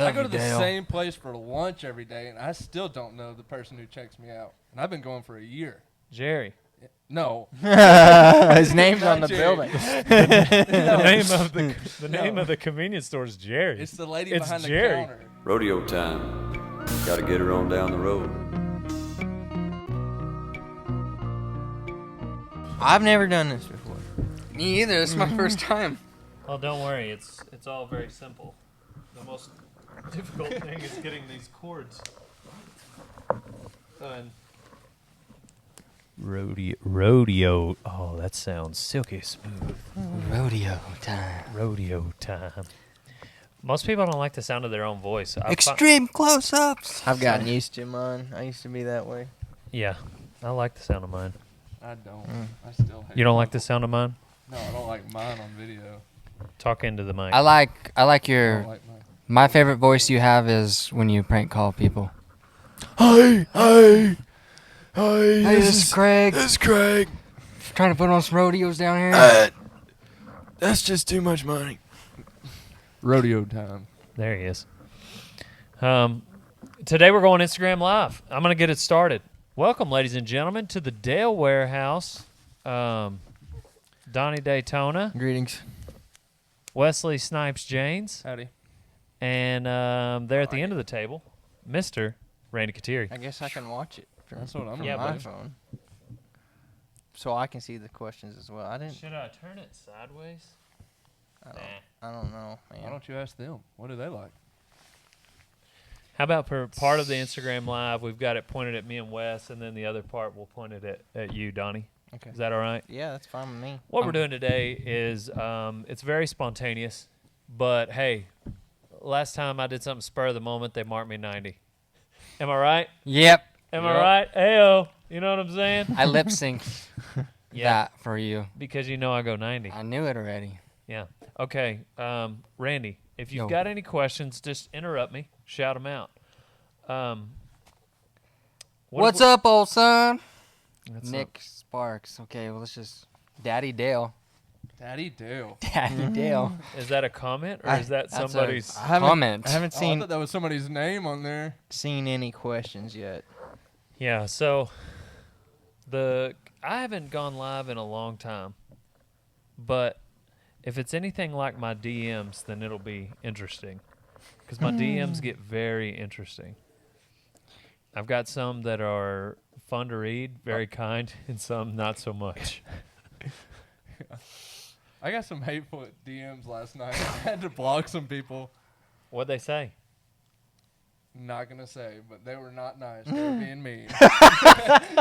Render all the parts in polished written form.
I go to the same place for lunch every day, and I still don't know the person who checks me out. And I've been going for a year. Jerry. No. His name's on the Jerry. building. The name of the convenience store is Jerry. It's the lady It's behind Jerry. the counter. Rodeo time. Gotta get her on down the road. I've never done this before. Me either. This is my first time. Oh, don't worry. It's all very simple. The most difficult thing is getting these chords done. Rodeo. Oh, that sounds silky smooth. Rodeo time. Rodeo time. Most people don't like the sound of their own voice. Extreme close-ups. I've gotten used to mine. I used to be that way. Yeah, I like the sound of mine. I don't. I still hate You don't like people. the sound of mine? No, I don't like mine on video. Talk into the mic. I like I your. don't like mine. My favorite voice you have is when you prank call people. Hey, Hey, this is Craig. This is Craig. Trying to put on some rodeos down here. That's just too much money. Rodeo time. There he is. Today we're going Instagram Live. I'm going to get it started. Welcome, ladies and gentlemen, to the Dale Warehouse. Donnie Daytona, Greetings. Wesley Snipes Janes, Howdy. and there at the end of the table, Mr. Randy Kateri. I guess I can watch it from, That's what I'm from Yeah, my buddy. phone. So I can see the questions as well. I didn't. Should I turn it sideways? I don't know, man. Why don't you ask them? What do they like? How about for part of the Instagram Live, we've got it pointed at me and Wes, and then the other part we'll point it at you, Donnie. Okay. Is that all right? Yeah, that's fine with me. What we're doing today is it's very spontaneous, but hey, last time I did something spur of the moment, they marked me 90. Am I right? Yep. Am I right? Ayo. You know what I'm saying? I lip synced that for you. Because you know I go 90. I knew it already. Yeah. Okay. Randy, if you've Yo. got any questions, just interrupt me. Shout them out. What's up, old son? That's Nick Sparks. Okay, well, let's just. Daddy Dale. Daddy Dale. Daddy Dale. Is that a comment or is that That's a somebody's? comment. I haven't seen. I thought that was somebody's name on there. Seen any questions yet. Yeah. So I haven't gone live in a long time, but if it's anything like my DMs, then it'll be interesting because my DMs get very interesting. I've got some that are fun to read, very kind, and some not so much. I got some hateful DMs last night. I had to block some people. What'd they say? Not gonna say, but they were not nice. They were being mean.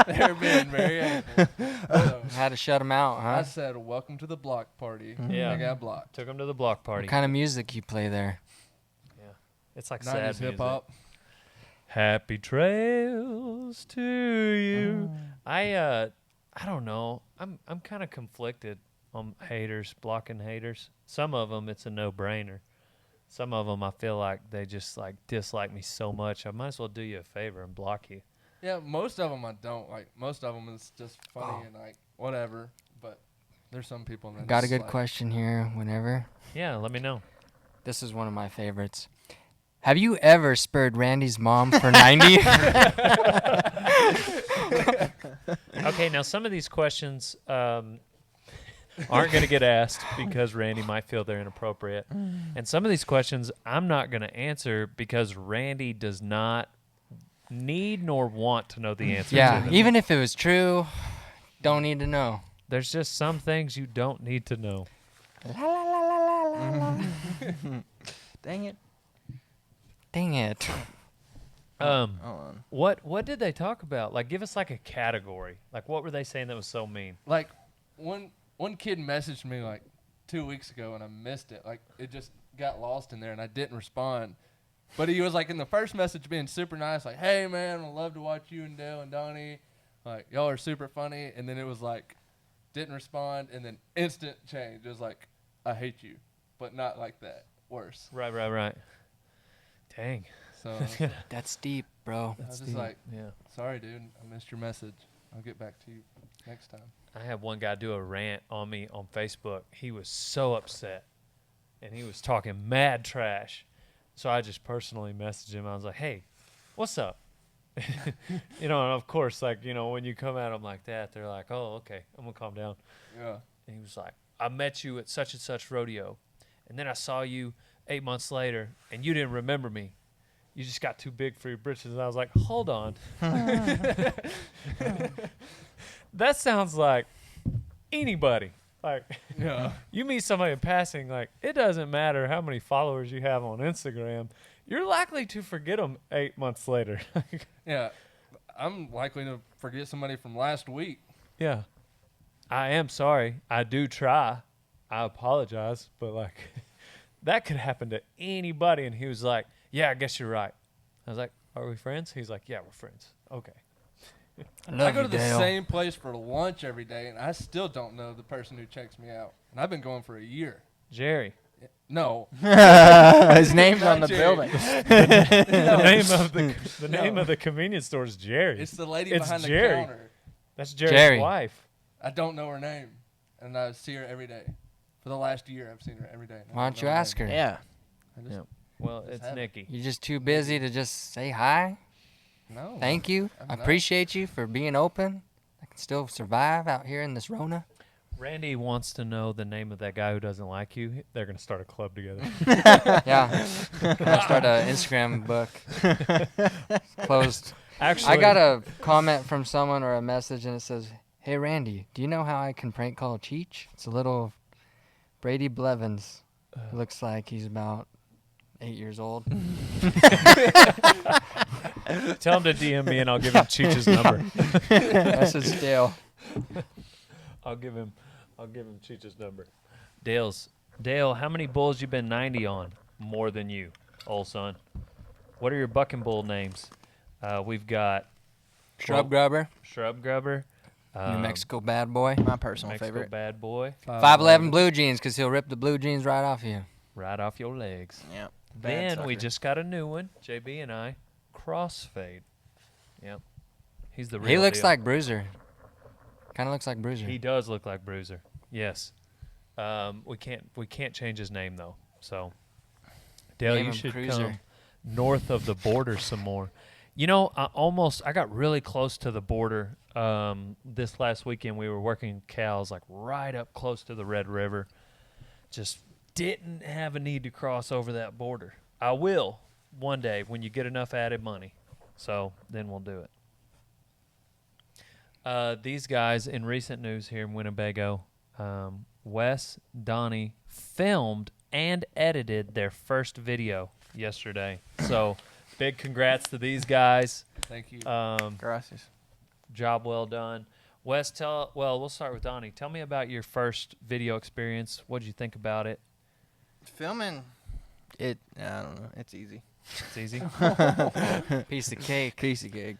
They were being very hateful. So Had to shut him out, I huh? said, "Welcome to the block party." Yeah. I got blocked. Took them to the block party. What kind of music you play there? It's like 90s sad hip music. hop. Happy trails to you. I don't know. I'm kind of conflicted on haters, blocking haters. Some of them it's a no-brainer. Some of them I feel like they just like dislike me so much. I might as well do you a favor and block you. Yeah, most of them I don't like. Most of them is just funny and like whatever. But there's some people that Got a just, good like, question here. Whenever. Yeah, let me know. This is one of my favorites. Have you ever spurred Randy's mom for 90? Okay, now some of these questions aren't going to get asked because Randy might feel they're inappropriate. And some of these questions I'm not going to answer because Randy does not need nor want to know the answer to Yeah, them. even if it was true, don't need to know. There's just some things you don't need to know. La la la la la la la. Dang it. Dang it. Hold on. What did they talk about? Like, give us like a category. Like, what were they saying that was so mean? Like one kid messaged me like 2 weeks ago and I missed it. Like it just got lost in there and I didn't respond. But he was like in the first message being super nice, like, "Hey man, I love to watch you and Dale and Donnie. Like y'all are super funny." And then it was like didn't respond and then instant change. It was like, "I hate you," but not like that. Worse. Right. Dang. So That's deep, bro. I was just like, Yeah. "Sorry, dude, I missed your message. I'll get back to you next time." I had one guy do a rant on me on Facebook. He was so upset, and he was talking mad trash. So I just personally messaged him. I was like, hey, what's up? And of course, like, when you come at them like that, they're like, oh, okay, I'm going to calm down. Yeah. And he was like, I met you at such and such rodeo. And then I saw you 8 months later, and you didn't remember me. You just got too big for your britches. And I was like, hold on. That sounds like anybody. Like, Yeah. you meet somebody in passing, like, it doesn't matter how many followers you have on Instagram. You're likely to forget them 8 months later. Yeah. I'm likely to forget somebody from last week. Yeah. I am sorry. I do try. I apologize. But, like, that could happen to anybody. And he was like, yeah, I guess you're right. I was like, are we friends? He's like, yeah, we're friends. Okay. I go to the same place for lunch every day, and I still don't know the person who checks me out. And I've been going for a year. Jerry. No. His name's on the Jerry. building. The name of the convenience store is Jerry. It's the lady It's behind Jerry. the counter. That's Jerry's Jerry. wife. I don't know her name, and I see her every day. For the last year, I've seen her every day. and I Why don't don't you know ask her? name. Yeah. I just, Yeah. Well, Just it's have it. Nikki. You're just too busy to just say hi. No. Thank you. I'm I not. appreciate you for being open. I can still survive out here in this Rona. Randy wants to know the name of that guy who doesn't like you. They're going to start a club together. Yeah. I'll start an Instagram book. Closed. Actually, I got a comment from someone or a message, and it says, hey, Randy, do you know how I can prank call Cheech? It's a little Brady Blevins. Looks like he's about 8 years old. tell him to DM me and I'll give him Cheech's number. Message Dale. I'll give him Cheech's number. Dale, how many bulls you been 90 on? More than you, old son. What are your bucking bull names? We've got Shrub Grubber. Shrub Grubber, New Mexico Bad Boy. My personal Mexico favorite. Bad Boy, 5'11" blue jeans, because he'll rip the blue jeans right off you. right off your legs. Yeah. Then we just got a new one, JB and I, Crossfade. Yep. He's the real He looks deal. like Bruiser. Kind of looks like Bruiser. He does look like Bruiser. Yes. We can't change his name though. So Dale, Name you him should Cruiser. come north of the border some more. I got really close to the border. This last weekend we were working cows like right up close to the Red River. Just didn't have a need to cross over that border. I will one day when you get enough added money. So then we'll do it. These guys in recent news here in Winnebago, Wes, Donnie filmed and edited their first video yesterday. So big congrats to these guys. Thank you. Gracias. Job well done. Wes, we'll start with Donnie. Tell me about your first video experience. What did you think about it? Filming, I don't know. It's easy. It's easy. Piece of cake. Piece of cake.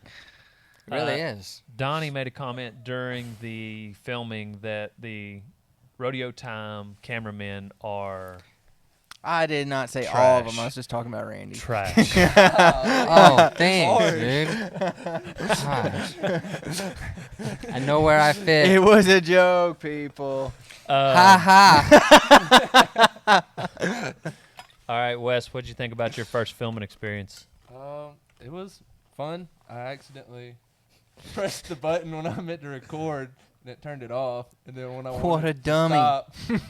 It really is. Donnie made a comment during the filming that the Rodeo Time cameramen are I did not say all of them. Trash. I was just talking about Randy. trash. Oh, thanks, dude. Gosh. I know where I fit. It was a joke, people. Ha ha. All right, Wes, what'd you think about your first filming experience? It was fun. I accidentally pressed the button when I meant to record, and it turned it off. And then when I What wanted a to dummy. stop, I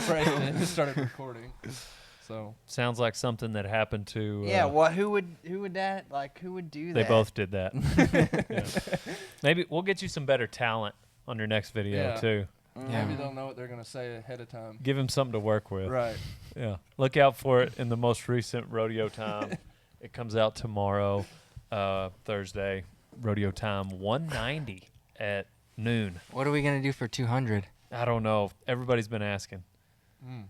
pressed it and it started recording. So Sounds like something that happened to. Yeah, what? Who would do that? Who would do that? They both did that. Yeah. Maybe we'll get you some better talent on your next video Yeah. too. Yeah. maybe they'll know what they're gonna say ahead of time. Give him something to work with. Right. Yeah. Look out for it in the most recent Rodeo Time. It comes out tomorrow, Thursday. Rodeo Time 190 at noon. What are we going to do for 200? I don't know. Everybody's been asking. Mm.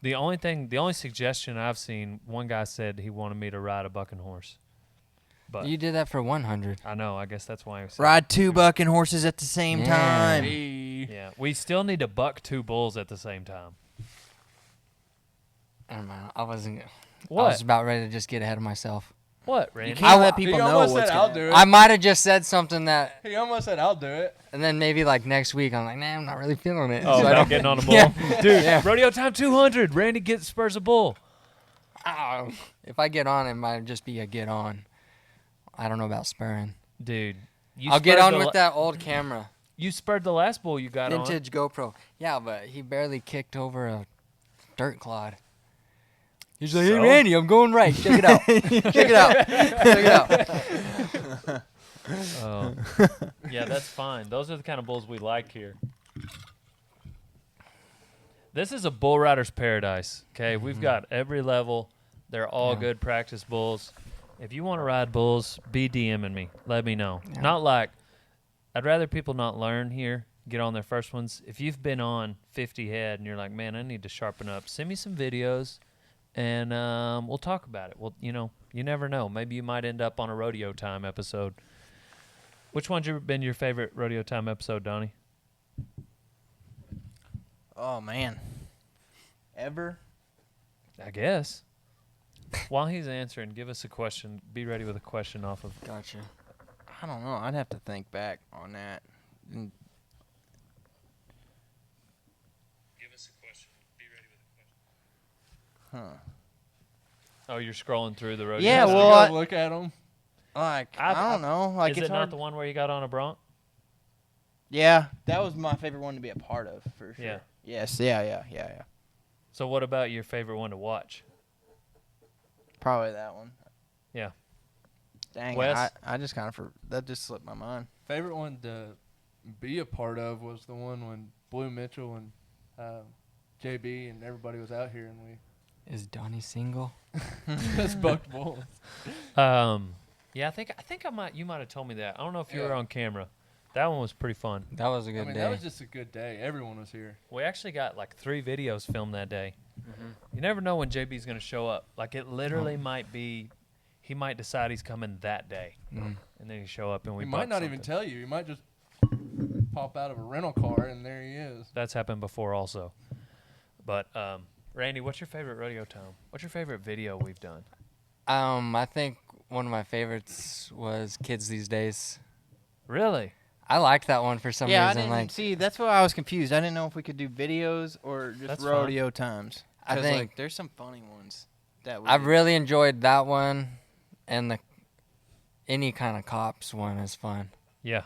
The only suggestion I've seen, one guy said he wanted me to ride a bucking horse. But You did that for 100. I know. I guess that's why I said Ride 2 bucking horses at the same Yeah. time. Yeah. We still need to buck 2 bulls at the same time. I don't know. I wasn't. I What? was about ready to just get ahead of myself. What, Randy? You can't I- let people He know almost what's said, "I'll going do on. it." I might have just said something that, He almost said, "I'll do it." and then maybe like next week I'm like, nah, I'm not really feeling it. Oh, So I about don't- getting on a bull? Yeah. Dude, Yeah. Rodeo Time 200. Randy gets spurs a bull. Oh, If I get on, it might just be a get on. I don't know about spurring. Dude, I'll get on with that old camera. You spurred the last bull you got on. Vintage GoPro. Yeah, but he barely kicked over a dirt clod. He's like, hey, So? Randy, I'm going right. Check it out. Check it out. Check it out. Oh. Yeah, that's fine. Those are the kind of bulls we like here. This is a bull rider's paradise. Okay, we've got every level. They're all good practice bulls. If you want to ride bulls, be DMing me. Let me know. Yeah. Not like, I'd rather people not learn here, get on their first ones. If you've been on 50 head and you're like, man, I need to sharpen up, send me some videos and we'll talk about it. Well, you never know. Maybe you might end up on a Rodeo Time episode. Which one's been your favorite Rodeo Time episode, Donnie? Oh man. Ever? I guess. While he's answering, give us a question. Be ready with a question off of. Gotcha. I don't know. I'd have to think back on that. Give us a question. Be ready with a question. Huh. Oh, you're scrolling through the Rodeo Yeah, Time? well, Well, look at them. Like I don't know. Like Is it's it not hard. the one where you got on a bronc? Yeah, that was my favorite one to be a part of for sure. Yeah. Yes. Yeah. So what about your favorite one to watch? Probably that one. Yeah. Dang, Wes? I just kind of that just slipped my mind. Favorite one to be a part of was the one when Blue Mitchell and JB and everybody was out here and we Is Donnie single? just bucked bulls. Yeah, I think you might have told me that. I don't know if you Yeah. were on camera. That one was pretty fun. That was a I good mean, day. that was just a good day. Everyone was here. We actually got like 3 videos filmed that day. Mm-hmm. You never know when JB's going to show up. Like it literally might be, he might decide he's coming that day, and then he show up and we. He might buck not even something. tell you. He might just pop out of a rental car and there he is. That's happened before also. But Randy, what's your favorite Rodeo Time? What's your favorite video we've done? I think one of my favorites was Kids These Days. Really? I liked that one for some I reason. didn't Like, see. That's why I was confused. I didn't know if we could do videos or just That's rodeo times. I 'Cause, think- like, there's some funny ones that we I did. really enjoyed that one, and any kind of cops one is fun. Yeah.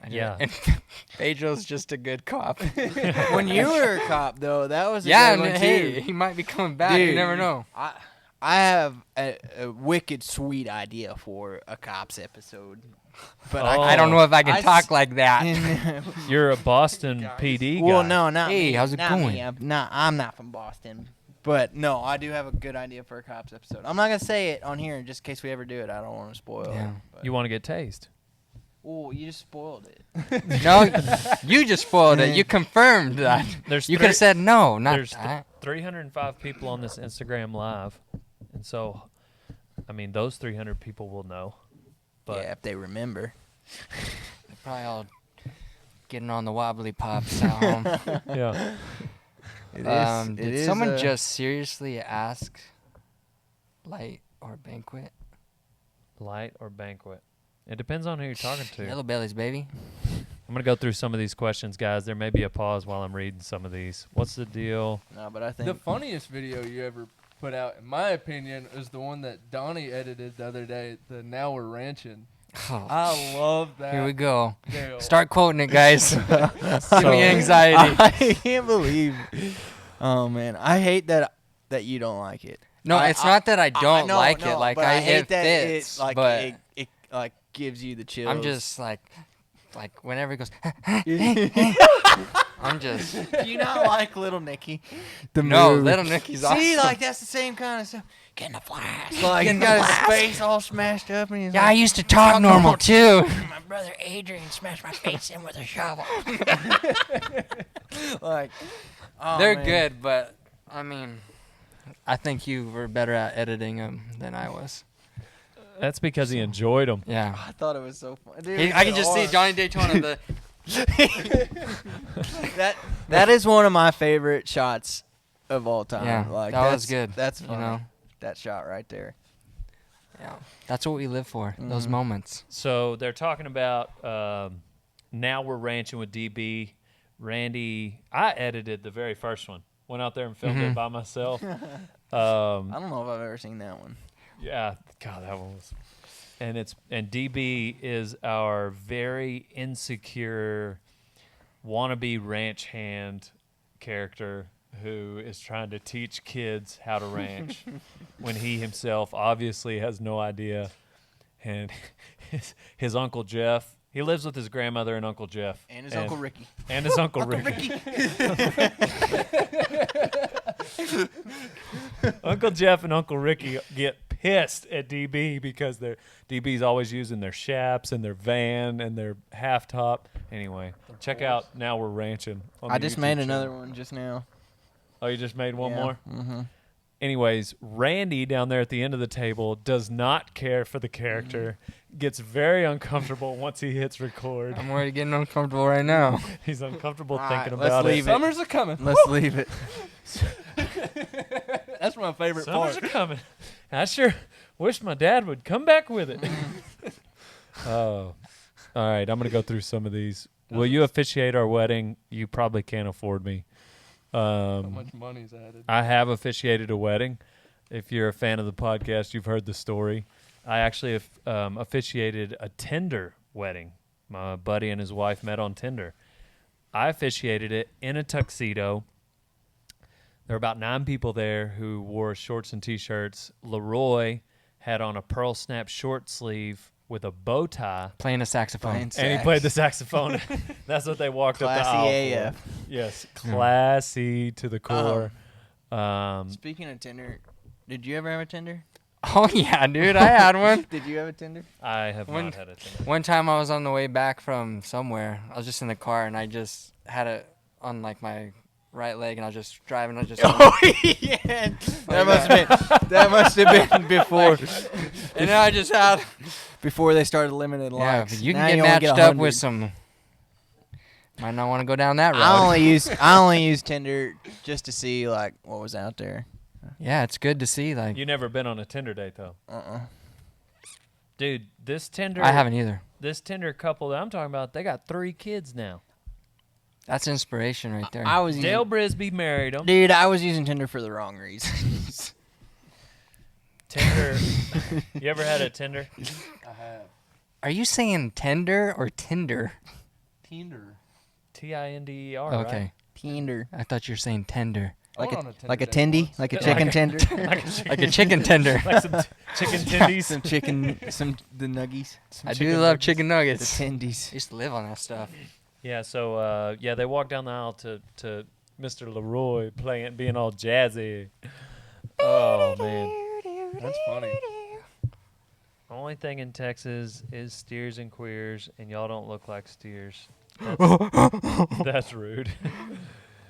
I did- Yeah. And Pedro's just a good cop. When you were a cop, though, that was a Yeah, good and one, hey, too. he might be coming back. You Dude. never know. I have a wicked sweet idea for a cops episode, but I don't know if I can I talk s- like that. You're a Boston PD guy. Well, no, not Hey, me. how's it not going? Me. I'm not from Boston, but no, I do have a good idea for a cops episode. I'm not gonna say it on here just in case we ever do it. I don't want to spoil Yeah. it. But. You want to get tased? Oh, you just spoiled it. No, you just spoiled it. You confirmed that. There's You could have said no, not There's that. 305 people on this Instagram live, and so, I mean, those 300 people will know. But yeah, if they remember. They're probably all getting on the wobbly pops at home. yeah, Did someone just seriously ask light or banquet? light or banquet. It depends on who you're talking to. Yellow bellies, baby. I'm gonna go through some of these questions, guys. There may be a pause while I'm reading some of these. What's the deal? No, but I think The funniest video you ever put out, in my opinion, is the one that Donnie edited the other day, the Now We're Ranching. Oh, I love that. here we go. deal. Start quoting it, guys. Give me anxiety. I can't believe. Oh man, I hate that you don't like it. No, it's not that I don't know, like no, it. Like but I hate it that fits, it, like, but it like gives you the chills. I'm just like whenever it goes, I'm just Do you not like Little Nicky? no. Little Nicky's awesome. See, like that's the same kind of stuff. Get in the flash. Like he's got his face all smashed up, and he's Yeah, I like, used to talk normal too. my brother Adrian smashed my face in with a shovel. like, oh, They're man. good, but I mean, I think you were better at editing them than I was. That's because he enjoyed them. Yeah, I thought it was so fun. Dude, I can just see Johnny Daytona. that is one of my favorite shots of all time. Yeah, like, that was that's good. That's You funny. know? That shot right there. Yeah, that's what we live for. Those moments. So they're talking about Now We're Ranching with DB. Randy, I edited the very first one. Went out there and filmed it by myself. I don't know if I've ever seen that one. Yeah, God, that one was. And DB is our very insecure wannabe ranch hand character who is trying to teach kids how to ranch when he himself obviously has no idea. And his Uncle Jeff, he lives with his grandmother and Uncle Jeff. And his Uncle Ricky. And his Uncle Ricky. Uncle Jeff and Uncle Ricky get pissed at DB because DB's always using their shaps and their van and their half top. Anyway, check out Now We're Ranching. I just made another one just now. Oh, you just made one more? Mm-hmm. Anyways, Randy down there at the end of the table does not care for the character, gets very uncomfortable once he hits record. I'm already getting uncomfortable right now. He's uncomfortable All thinking right, about let's it. leave it. Summers are coming. Let's leave it. That's my favorite Summers part. are coming. I sure wish my dad would come back with it. Oh. All right, I'm going to go through some of these. Will you officiate our wedding? You probably can't afford me. How much money's added? I have officiated a wedding. If you're a fan of the podcast, you've heard the story. I actually officiated a Tinder wedding. My buddy and his wife met on Tinder. I officiated it in a tuxedo. There were about 9 people there who wore shorts and T-shirts. Leroy had on a pearl snap short sleeve with a bow tie. Playing a saxophone. Playing And he played the saxophone. That's what they walked up the aisle Classy for. AF. Yes, classy to the core. Speaking of Tinder, did you ever have a Tinder? Oh, yeah, dude. I had one. Did you have a Tinder? I have When- not had a Tinder. One time I was on the way back from somewhere. I was just in the car, and I just had it on, like, my right leg, and I was just driving. I just Oh, yeah. That must have been before. and then I just had... Before they started limited Yeah, likes. but you Now can get only matched up 100. with some... Might not want to go down that road. I only use Tinder just to see like what was out there. Yeah, it's good to see. Like, You never been on a Tinder date though, dude. This Tinder, I haven't either. This Tinder couple that I'm talking about, they got 3 kids now. That's inspiration right there. I was Dale using, Brisby married them. dude. I was using Tinder for the wrong reasons. Tinder. You ever had a Tinder? I have. Are you saying tender or Tinder? Tinder. Tinder. Okay. Right? Tinder, I thought you were saying tender. I went on a Tinder like a date tendy, once. like a Like chicken a- tender, Like a chicken tender. Like some chicken tendies. some chicken, the nuggies, I do love chicken the nuggets. I tendies. used to live on that stuff. Yeah. So they walked down the aisle to Mr. Leroy being all jazzy. Oh man. That's funny. Only thing in Texas is steers and queers, and y'all don't look like steers. That's rude.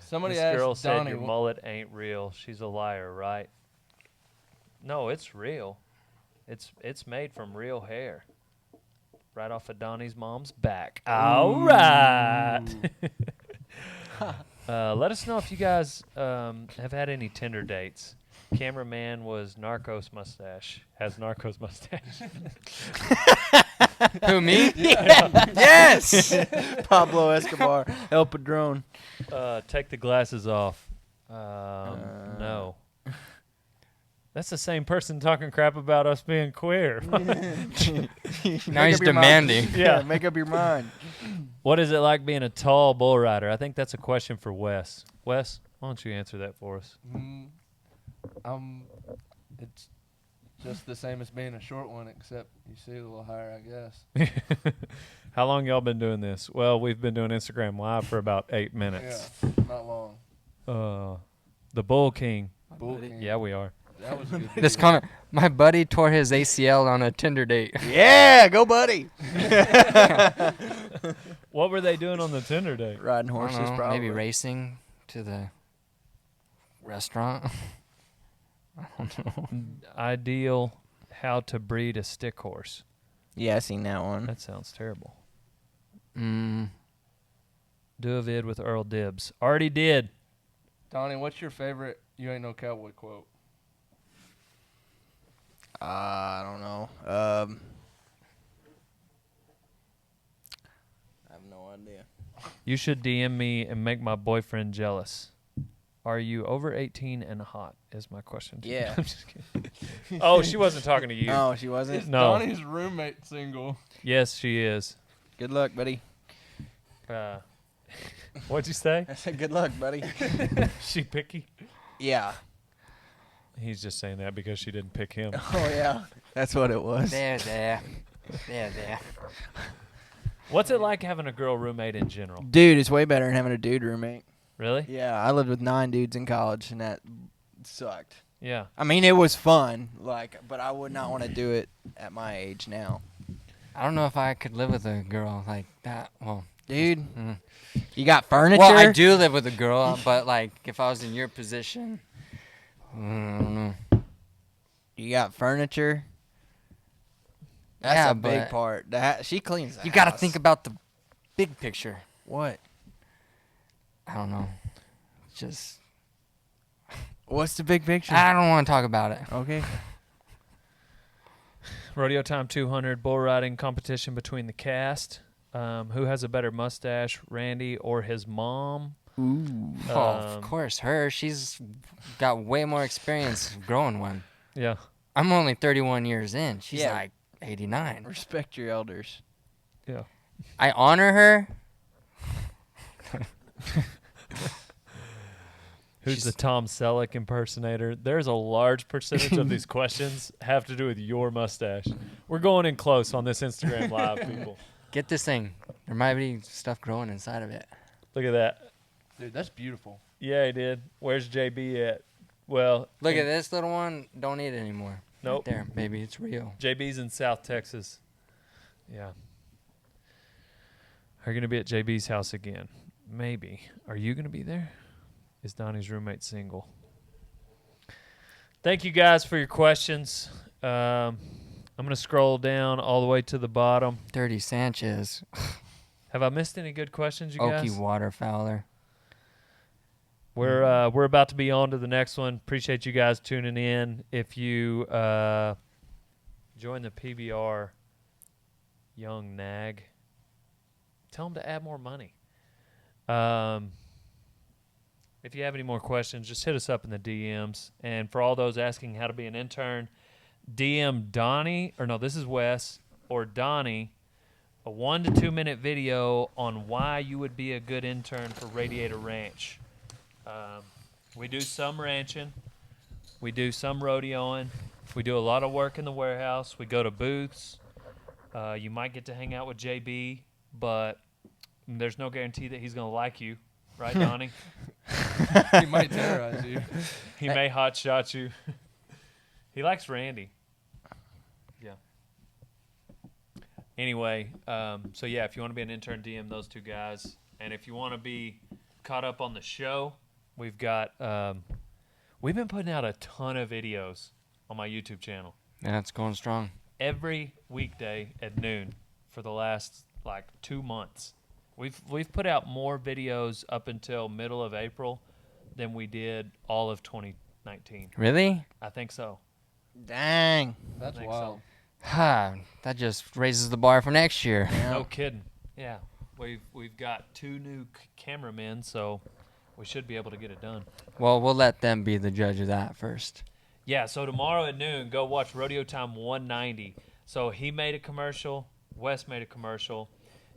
Somebody This asked girl said Donnie. your mullet ain't real. She's a liar, right? No, it's real. It's made from real hair. Right off of Donnie's mom's back. All right. Let us know if you guys have had any Tinder dates. Cameraman was Narcos Mustache. Has Narcos Mustache. Who, me? Yes, Pablo Escobar, El Padron. Take the glasses off. No. That's the same person talking crap about us being queer. Now he's demanding. Yeah, make up your mind. What is it like being a tall bull rider? I think that's a question for Wes. Wes, why don't you answer that for us? It's just the same as being a short one, except you see a little higher, I guess. How long y'all been doing this? Well, we've been doing Instagram Live for about 8 minutes. Yeah, not long. The Bull King. Bull King. Yeah, we are. That was a good This video. comment. My buddy tore his ACL on a Tinder date. Yeah, go buddy. What were they doing on the Tinder date? Riding I horses, don't know, probably. maybe racing to the restaurant. I don't know. Ideal how to breed a stick horse. Yeah, I seen that one. That sounds terrible. Mm, Do a vid with Earl Dibbs. Already did. Donnie, what's your favorite "You Ain't No Cowboy" quote? I don't know. I have no idea. You should DM me and make my boyfriend jealous. Are you over 18 and hot? Is my question. To you. Yeah. I'm just kidding. Oh, she wasn't talking to you. Oh, she wasn't? Is No. Donnie's roommate single? Yes, she is. Good luck, buddy. What'd you say? I said good luck, buddy. She picky? Yeah. He's just saying that because she didn't pick him. Oh, yeah. That's what it was. There. What's it like having a girl roommate in general? Dude, it's way better than having a dude roommate. Really? Yeah, I lived with 9 dudes in college, and that sucked. Yeah. I mean, it was fun, but I would not want to do it at my age now. I don't know if I could live with a girl like that. Well, Dude, mm. you got furniture? Well, I do live with a girl, but like if I was in your position, I don't know. You got furniture? That's Yeah, a big but part. She cleans the You got to house. think about the big picture. What? I don't know. Just What's the big picture? I don't want to talk about it. Okay. Rodeo Time 200 bull riding competition between the cast. Who has a better mustache, Randy or his mom? Ooh. Oh, of course, her. She's got way more experience growing one. Yeah. I'm only 31 years in. She's Yeah. like 89. Respect your elders. Yeah. I honor her. Who's the Tom Selleck impersonator? There's a large percentage of these questions have to do with your mustache. We're going in close on this Instagram Live, people. Get this thing. There might be stuff growing inside of it. Look at that. Dude, that's beautiful. Yeah, he did. Where's JB at? Well, Look at this little one. Don't eat it anymore. Nope. Right there, baby. It's real. JB's in South Texas. Yeah. Are you going to be at JB's house again? Maybe. Are you going to be there? Is Donnie's roommate single? Thank you guys for your questions. I'm going to scroll down all the way to the bottom. Dirty Sanchez. Have I missed any good questions, you Okie guys? Waterfowler. We're about to be on to the next one. Appreciate you guys tuning in. If you join the PBR Young Nag, tell them to add more money. If you have any more questions, just hit us up in the DMs. And for all those asking how to be an intern, DM Donnie, or no, this is Wes, or Donnie, a 1 to 2 minute video on why you would be a good intern for Radiator Ranch. We do some ranching. We do some rodeoing. We do a lot of work in the warehouse. We go to booths. You might get to hang out with JB, but there's no guarantee that he's going to like you. Right, Donnie? He might terrorize you. He may hot shot you. He likes Randy. Yeah. Anyway, so yeah, if you want to be an intern, DM those two guys. And if you want to be caught up on the show, we've got we've been putting out a ton of videos on my YouTube channel. Yeah, it's going strong. Every weekday at noon for the last 2 months. We've put out more videos up until middle of April than we did all of 2019. Really? I think so. Dang. That's think wild. Ha, that just raises the bar for next year. No kidding. Yeah. We've got 2 new cameramen, so we should be able to get it done. Well, we'll let them be the judge of that first. Yeah, so tomorrow at noon, go watch Rodeo Time 190. So he made a commercial, Wes made a commercial,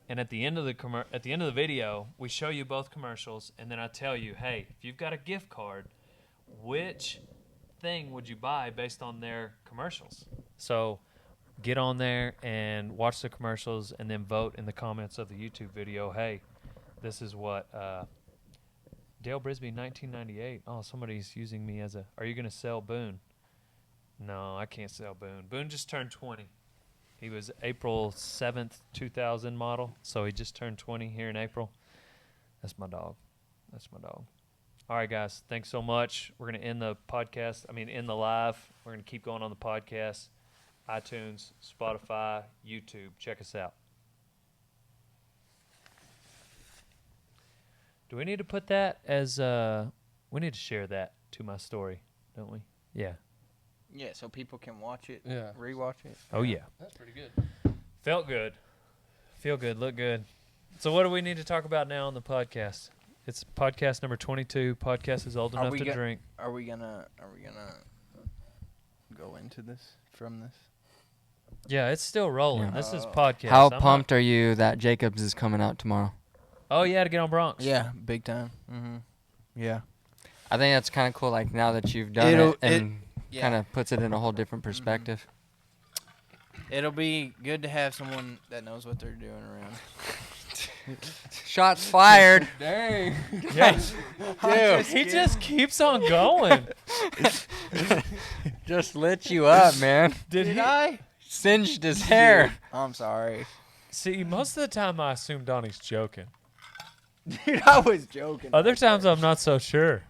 and at the end of the video, we show you both commercials, and then I tell you, hey, if you've got a gift card, which thing would you buy based on their commercials? So get on there and watch the commercials, and then vote in the comments of the YouTube video. Hey, this is what Dale Brisby 1998. Oh, somebody's using me as a. Are you gonna sell Boone? No, I can't sell Boone. Boone just turned 20. He was April 7th, 2000 model, so he just turned 20 here in April. That's my dog. All right, guys. Thanks so much. We're going to end the podcast. End the live. We're going to keep going on the podcast. iTunes, Spotify, YouTube. Check us out. Do we need to put that as we need to share that to my story, don't we? Yeah. Yeah, so people can watch it, Yeah. rewatch it. Oh, yeah. That's pretty good. Felt good. Feel good. Look good. So what do we need to talk about now on the podcast? It's podcast number 22. Podcast is old Are enough we to drink. Are we gonna go into this from this? Yeah, it's still rolling. Yeah. This is Oh. podcast. How I'm not- pumped are you that Jacobs is coming out tomorrow? Oh, yeah, to get on Bronx. Yeah, big time. Mm-hmm. Yeah. I think that's kind of cool. Like now that you've done It'll- it, and Yeah. kind of puts it in a whole different perspective. It'll be good to have someone that knows what they're doing around. Shots fired. Dang. Yeah. Dude, he just keeps on going. Just lit you up, man. Did he? I? Singed his hair. I'm sorry. See, most of the time I assume Donnie's joking. Dude, I was joking. Other times I'm not so sure.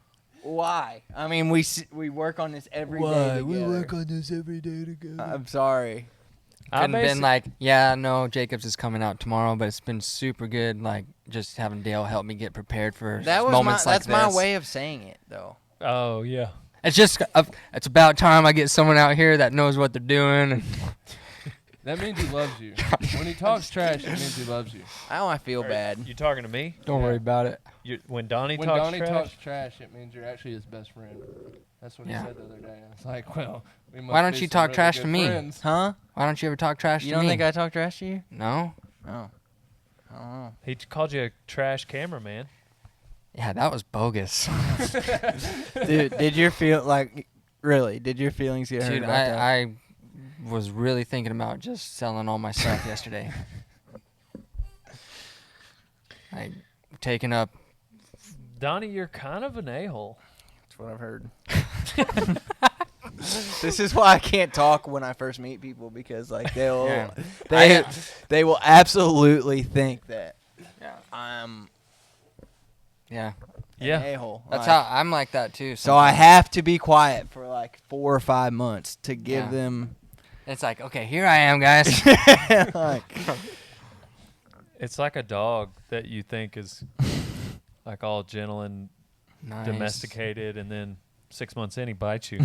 Why? I mean, we work on this every day together. on this every day together. I'm sorry. Couldn't been like, yeah, no, Jacobs is coming out tomorrow, but it's been super good. Like just having Dale help me get prepared for moments like that's this. my way of saying it, though. Oh, yeah. It's just, it's about time I get someone out here that knows what they're doing. That means he loves you. When he talks trash, it means he loves you. Now I feel bad. You talking to me? Don't worry about it. When Donnie When talks Donnie trash? talks trash, it means you're actually his best friend. That's what Yeah. he said the other day. I was like, well, we must Why don't be you some talk really trash good to me? friends. Huh? Why don't you ever talk trash You to don't me? think I talk trash to you? No. Oh. I don't know. He called you a trash cameraman. Yeah, that was bogus. Dude, did your feelings get hurt Dude, about that? I was really thinking about just selling all my stuff yesterday. Like taking up. Donnie, you're kind of an a-hole. That's what I've heard. This is why I can't talk when I first meet people because like they'll Yeah. they will absolutely think that Yeah. I'm Yeah. an Yeah. a-hole. That's Like, how I'm like that too. so I sometimes. have to be quiet for like 4 or 5 months to give Yeah. them It's like, okay, here I am, guys. like It's like a dog that you think is like all gentle and Nice. domesticated, and then 6 months in, he bites you.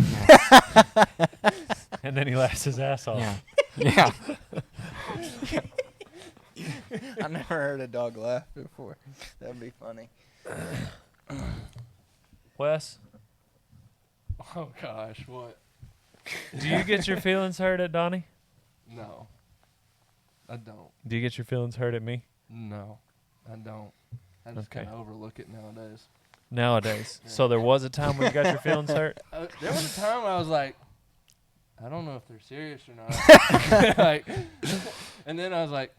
And then he laughs his ass off. Yeah. Yeah. I never heard a dog laugh before. That'd be funny. Wes, Oh, gosh, what? do you get your feelings hurt at Donnie? No. I don't. Do you get your feelings hurt at me? No, I don't. I just Okay. kind of overlook it nowadays. Nowadays. So there was a time when you got your feelings hurt? There was a time I was like, I don't know if they're serious or not. Like, and then I was like,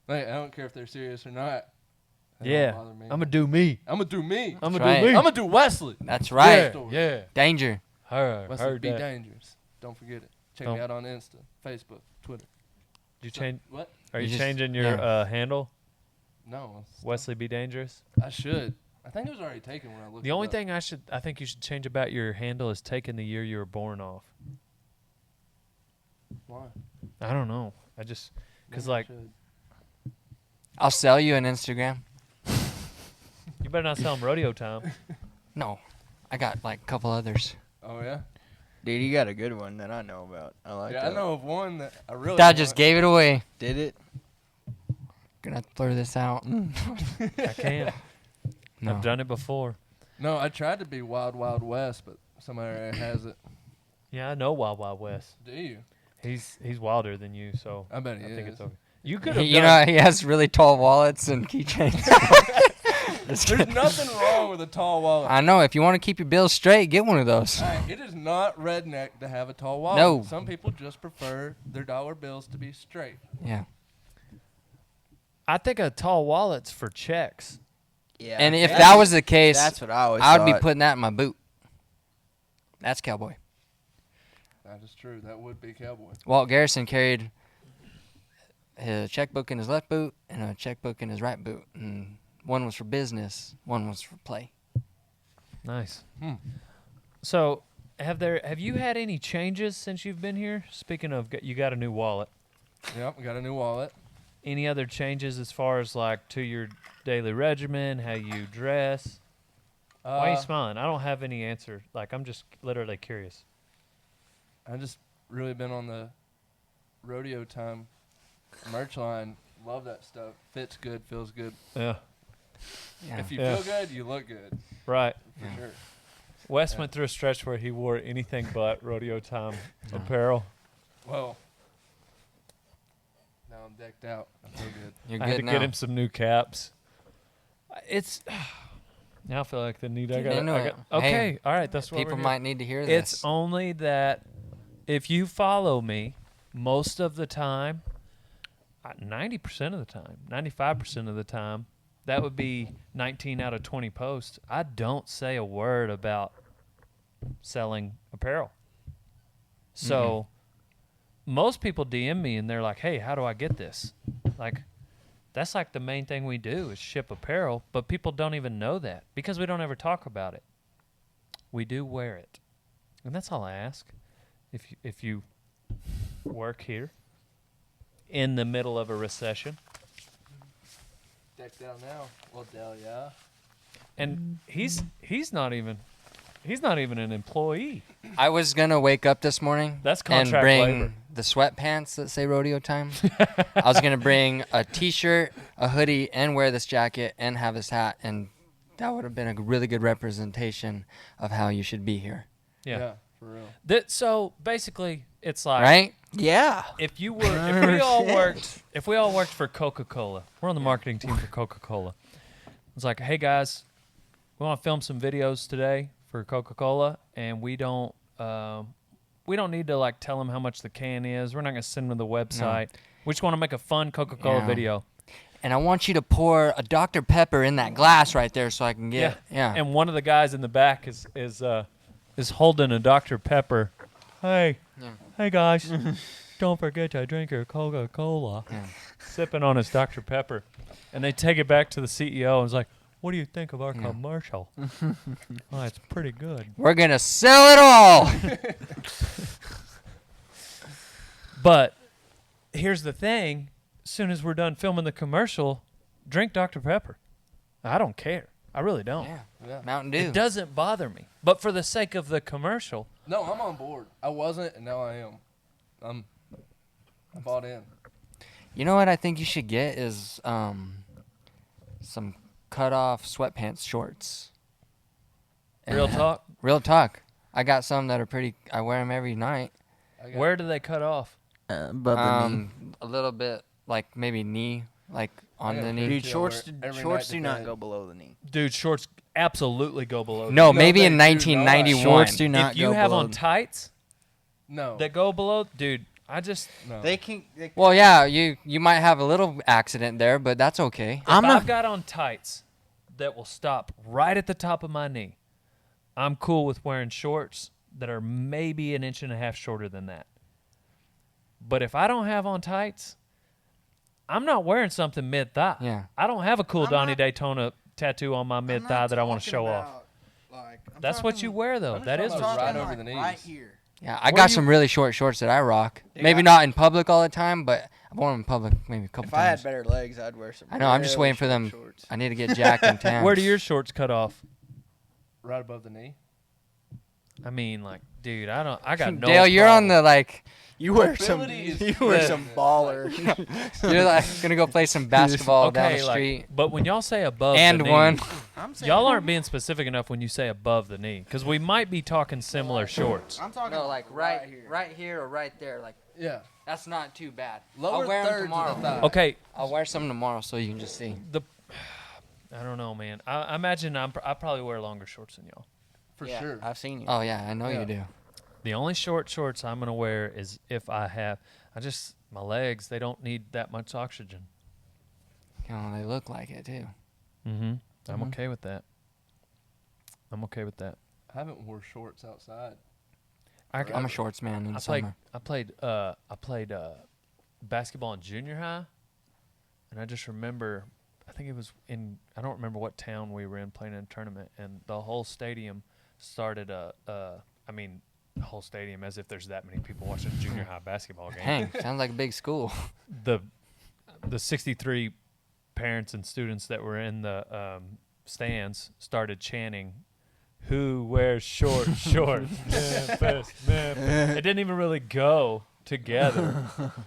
I don't care if they're serious or not. That Yeah. don't bother me. I'm going to do me. I'm gonna do me. I'm That's going right. to do me. I'm gonna do Wesley. That's right. Yeah. Yeah. Danger. Heard Wesley be that. dangerous. Don't forget it. Check Don't- me out on Insta, Facebook, Twitter. You change? What? Are You you just- changing your yeah. handle? No. it's- Wesley Be Dangerous? I should. I think it was already taken when I looked. The it only up. thing I think you should change about your handle is taking the year you were born off. Why? I don't know. I just, because Maybe I like, should. I'll sell you an Instagram. you better not sell them Rodeo Time. No. I got like a couple others. Oh yeah. Dude, you got a good one that I know about. I like Yeah, that. I know of one that I really. Dad just want. gave it away. Did it? Gonna throw this out. I can't. No. I've done it before. No, I tried to be Wild Wild West, but somebody already has it. Yeah, I know Wild Wild West. Do you? He's wilder than you, so I bet he I think is. it's okay. You could have You done. know, he has really tall wallets and keychains. Just There's kidding. nothing wrong with a tall wallet. I know. If you want to keep your bills straight, get one of those. Alright, it is not redneck to have a tall wallet. No. Some people just prefer their dollar bills to be straight. Yeah. I think a tall wallet's for checks. Yeah. And if that's- that was the case, that's what I always I would be thought. putting that in my boot. That's cowboy. That is true. That would be cowboy. Walt Garrison carried a checkbook in his left boot and a checkbook in his right boot. And one was for business, one was for play. Nice. Hmm. So, have you had any changes since you've been here? Speaking of, you got a new wallet. Yep, we got a new wallet. Any other changes as far as like to your daily regimen, how you dress? Why are you smiling? I don't have any answer. Like, I'm just literally curious. I just really been on the Rodeo Time merch line. Love that stuff. Fits good, feels good. Yeah. Yeah. If you Yeah. feel good, you look good. Right. For Yeah. sure. Wes Yeah. went through a stretch where he wore anything but Rodeo Time No. apparel. Well, now I'm decked out. I feel good. You're I had good to now. get him some new caps. It's now I feel like the need. Get into it. Okay, Hey, all right. That's what People we're here. might need to hear this. It's only that if you follow me most of the time, 90% of the time, 95% of the time, that would be 19 out of 20 posts. I don't say a word about selling apparel. So most people DM me and they're like, hey, how do I get this? Like, that's like the main thing we do is ship apparel, but people don't even know that because we don't ever talk about it. We do wear it. And that's all I ask. If you work here in the middle of a recession, Decked out now. Well, Dell, yeah. and he's not even an employee. I was gonna wake up this morning That's and contract bring labor. the sweatpants that say Rodeo Time. I was gonna bring a T-shirt, a hoodie, and wear this jacket and have this hat, and that would have been a really good representation of how you should be here, Yeah. For real. So basically, it's like right? Yeah. if we all worked for Coca-Cola. We're on the marketing team for Coca-Cola. It's like, hey guys, we want to film some videos today for Coca-Cola, and we don't need to like tell them how much the can is. We're not gonna send them the website. We just want to make a fun Coca-Cola Yeah. video. And I want you to pour a Dr. Pepper in that glass right there so I can get. Yeah. And one of the guys in the back is holding a Dr. Pepper. Hey, Yeah. hey guys, don't forget to drink your Coca-Cola. Yeah. Sipping on his Dr. Pepper, and they take it back to the CEO and is like, "What do you think of our Yeah. commercial? Oh, it's pretty good." We're gonna sell it all. But here's the thing: as soon as we're done filming the commercial, drink Dr. Pepper. I don't care. I really don't. Yeah. Yeah. Mountain Dew. It doesn't bother me. But for the sake of the commercial, No, I'm on board. I wasn't, and now I am. I bought in. You know what I think you should get is some cut off sweatpants shorts. real And- talk, Real talk. I got some that are pretty. I wear them every night. I got where do they cut off? Above the knee. A little bit like maybe knee, like on got the a knee. pretty- Dude, Yeah, shorts, wear every shorts night do to not bed. go below the knee. Dude, shorts absolutely go below. No, No, maybe they in do not. 1991. Shorts do not If you go have below on tights No. that go below, dude, I just no. They can. They, Well, yeah, you might have a little accident there, but that's okay. if I'm I've not. got on tights that will stop right at the top of my knee, I'm cool with wearing shorts that are maybe an inch and a half shorter than that. But if I don't have on tights, I'm not wearing something mid thigh. Yeah. I don't have a cool I'm Donnie not- Daytona tattoo on my mid thigh that I want to show off. That's what you wear though. I'm That talking is about what right you over wear. the knees. Right here. Yeah, I Where got do some really short shorts that I rock. They Maybe got- not in public all the time, but I've worn them in public maybe a couple If I had times. better legs, I'd wear some. I know, I'm just really waiting for short them. Shorts. I need to get jacked and tan. Where do your shorts cut off? Right above the knee. I mean, like, dude, I got no. Dale, you're on the like. You wear some. Mobility is You wear good. some baller. You're like gonna go play some basketball down okay, the like, street. but when y'all say above And the knee, one. I'm saying, y'all aren't being specific enough when you say above the knee, because we might be talking similar shorts. I'm talking. No, like right here. right here or right there. Like Yeah. that's not too bad. Lower I'll wear them thirds tomorrow. of the thigh. Okay, I'll wear some tomorrow so you can just see. I don't know, man. I imagine I probably wear longer shorts than y'all. For Yeah, sure. I've seen you. Oh yeah, I know Yeah. you do. The only shorts I'm gonna wear is if my legs, they don't need that much oxygen. You know, they look like it too. Mm-hmm. I'm Mhm. okay with that. I'm okay with that. I haven't wore shorts outside. I'm a shorts man in the summer. I played basketball in junior high, and I just remember, I think it was I don't remember what town we were in playing in a tournament, and the whole stadium started the whole stadium, as if there's that many people watching a junior high basketball game. Dang, sounds like a big school. The 63 parents and students that were in the stands started chanting, "Who wears short shorts?" Memphis, Memphis. It didn't even really go together,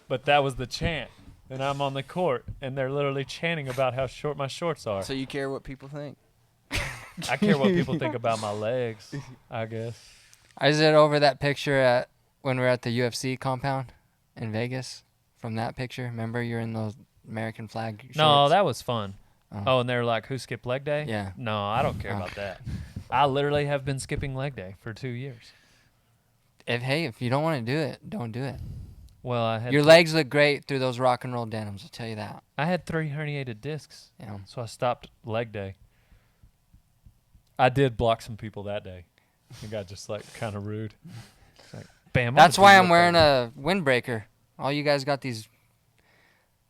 but that was the chant. and I'm on the court, and they're literally chanting about how short my shorts are. So you care what people think? I care what people think about my legs, I guess. Is it over that picture when we were at the UFC compound in Vegas? From that picture, remember you're in those American flag shorts? No, that was fun. Oh. Oh, and they're like, who skipped leg day? Yeah. No, I don't care about that. I literally have been skipping leg day for 2 years. If you don't want to do it, don't do it. Well, I had Your legs look great through those rock and roll denims. I'll tell you that. I had 3 herniated discs, Yeah. so I stopped leg day. I did block some people that day. It got just like kind of rude. It's like, bam. That's why I'm wearing a windbreaker. All you guys got these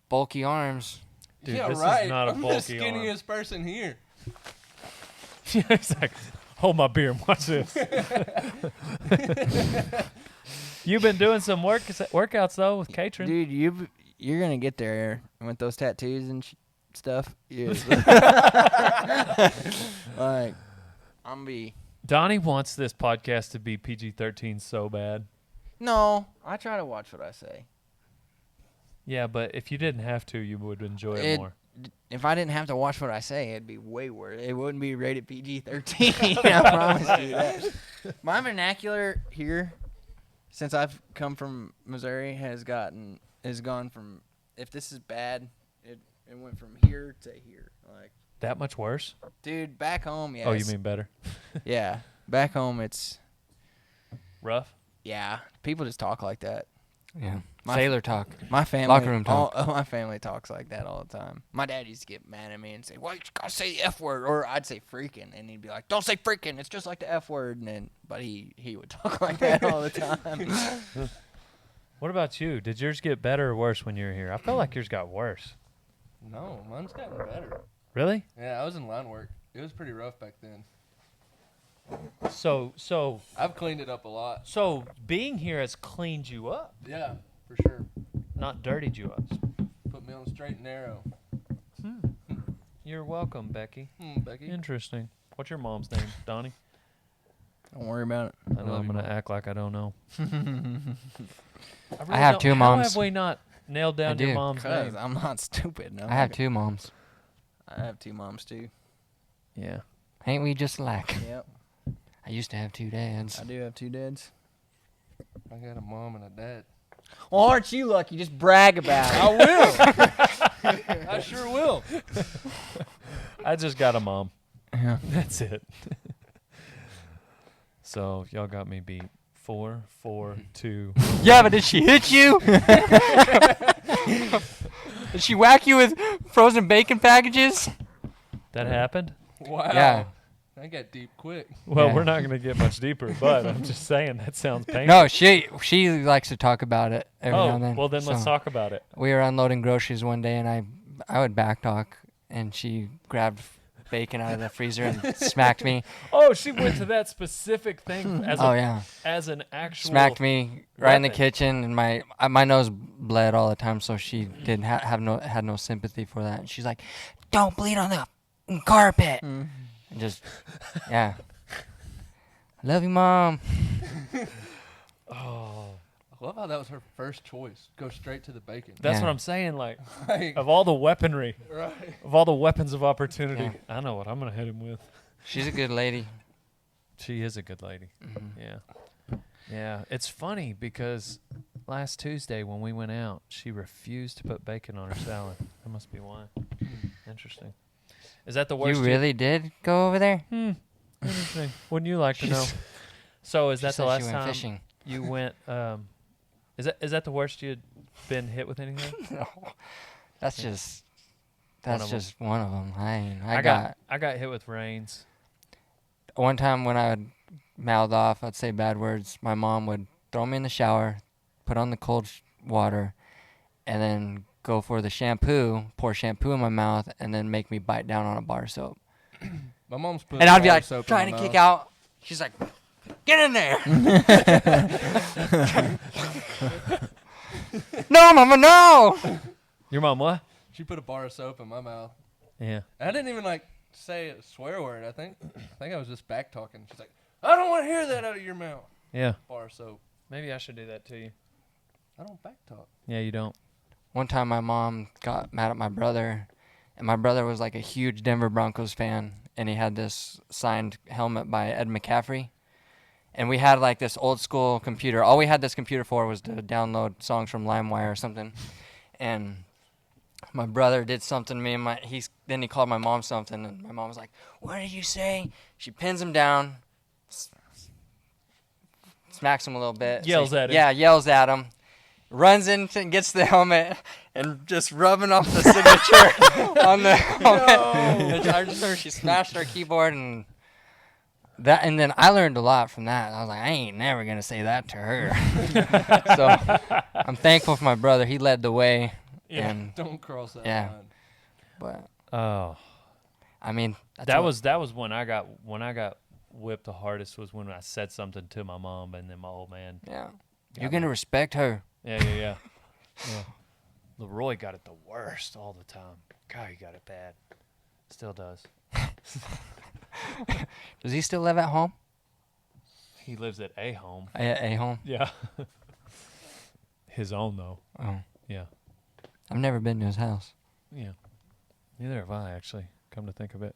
bulky arms. Dude, yeah, this right. is not a I'm the bulky skinniest person here. Yeah, it's like, hold my beer and watch this. You've been doing some workouts though with Katrin. Dude, you're gonna get there with those tattoos and stuff. Yeah. Like, I'm be. Donnie wants this podcast to be PG-13 so bad. No, I try to watch what I say. Yeah, but if you didn't have to, you would enjoy it more. If I didn't have to watch what I say, it'd be way worse. It wouldn't be rated PG-13. I promise you that. My vernacular here, since I've come from Missouri, has gone from, if this is bad, it went from here to here. Like, That much worse? dude, back home, yeah. Oh, you mean better? Yeah, back home it's Rough? yeah. People just talk like that. Yeah. My Sailor talk. My family, Locker room talk. my family talks like that all the time. My dad used to get mad at me and say, "Why you gotta say the F word?" Or I'd say "freaking," and he'd be like, "Don't say freaking. It's just like the F word." But he would talk like that all the time. What about you? Did yours get better or worse when you were here? I felt like yours got worse. No, mine's gotten better. Really? Yeah, I was in line work. It was pretty rough back then. So I've cleaned it up a lot. being here has cleaned you up, Yeah, for sure. not dirtied you up. Put me on the straight and narrow. You're welcome, Becky. Becky. Interesting. What's your mom's name, Donnie? Don't worry about it. I know I'm going to act like I don't know. I have two How moms. have we not nailed down your do. mom's Because name? I'm not stupid. No, I have two moms. I have two moms too. Yeah. Ain't we just alike? Yep, I used to have two dads. I do have two dads. I got a mom and a dad. Well, aren't you lucky? Just brag about it. I will. I sure will. I just got a mom. Yeah. That's it. So y'all got me beat. 4-4-2. Yeah, but did she hit you? Did she whack you with frozen bacon packages? That happened? Wow. Yeah. I got deep quick. Well, Yeah. we're not going to get much deeper, but I'm just saying that sounds painful. No, she likes to talk about it every now and then. Well, then let's So, talk about it. We were unloading groceries one day, and I would back talk, and she grabbed bacon out of the freezer and smacked me. Oh, she went to that specific thing as, Oh yeah, as an actual... smacked me right in the weapon. kitchen, and my nose bled all the time, so she didn't had no sympathy for that. And she's like, "Don't bleed on the carpet." And just yeah. I love you, Mom. Oh, I love how that was her first choice. Go straight to the bacon. that's Yeah. what I'm saying. Like, Like, of all the weaponry, right. of all the weapons of opportunity, Yeah. I know what I'm going to hit him with. She's a good lady. She is a good lady. Mm-hmm. Yeah. Yeah. It's funny because last Tuesday when we went out, she refused to put bacon on her salad. That must be why. Interesting. Is that the worst? You really did go over there? Interesting. Wouldn't you like to know? So is She that the said last she went time fishing. you went? Is that the worst you'd been hit with anything? No, that's just One that's of 'em. just one of them. I got hit with reins. one time when I would mouth off, I'd say bad words. My mom would throw me in the shower, put on the cold water, and then go for the shampoo, pour shampoo in my mouth, and then make me bite down on a bar of soap. My mom's put And I'd be bar like soap in trying my to kick mouth. out. She's like, "Get in there!" No, Mama, no! Your mom what? She put a bar of soap in my mouth. Yeah. I didn't even say a swear word. I think I was just back talking. She's like, "I don't want to hear that out of your mouth." Yeah. Bar of soap. Maybe I should do that to you. I don't back talk. Yeah, you don't. one time my mom got mad at my brother, and my brother was like a huge Denver Broncos fan, and he had this signed helmet by Ed McCaffrey. And we had like this old school computer. All we had this computer for was to download songs from LimeWire or something. And my brother did something to me, and then he called my mom something, and my mom was like, "What did you say?" She pins him down, smacks him a little bit. Yells at him. Yeah, yells at him. Runs in and gets the helmet and just rubbing off the signature on the helmet. I just remember she smashed our keyboard and then I learned a lot from that. I was like, I ain't never gonna say that to her. So I'm thankful for my brother. He led the way. Yeah. And Don't cross that Yeah. line. but Oh, I mean that's that what- was when I got whipped the hardest, was when I said something to my mom, and then my old man. yeah. got You're me. gonna respect her. Yeah. Leroy got it the worst all the time. God, he got it bad. Still does. Does he still live at home? He lives at a home. A home. Yeah. His own though. Oh, Yeah. I've never been to his house. Yeah. Neither have I, actually. Come to think of it.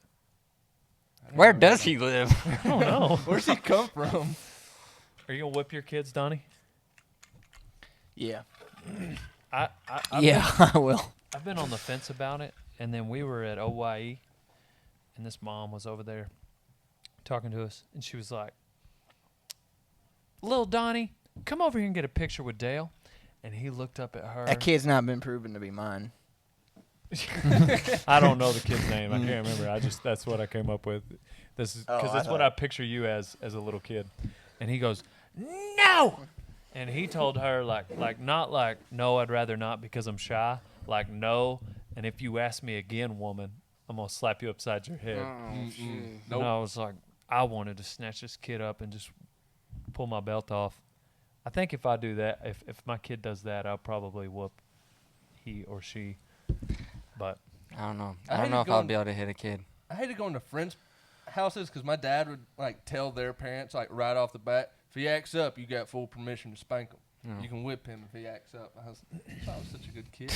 Where does he live? I don't know. Where's he come from? Are you gonna whip your kids, Donnie? Yeah. I've I will. I've been on the fence about it, and then we were at OYE, and this mom was over there talking to us, and she was like, "Little Donnie, come over here and get a picture with Dale." And he looked up at her. That kid's not been proven to be mine. I don't know the kid's name. I can't remember. That's what I came up with. This is because I that's what thought- I picture you as a little kid. And he goes, "No!" And he told her like not like no, I'd rather not because I'm shy. Like no, and if you ask me again, woman, I'm gonna slap you upside your head. Nope. And I was like, I wanted to snatch this kid up and just pull my belt off. I think if I do that, if my kid does that, I'll probably whoop he or she. But I don't know. I I don't hated know if I'll going- be able to hit a kid. I hated going to friends' houses because my dad would like tell their parents like right off the bat, if he acts up, you got full permission to spank him. Yeah. You can whip him if he acts up. I was such a good kid.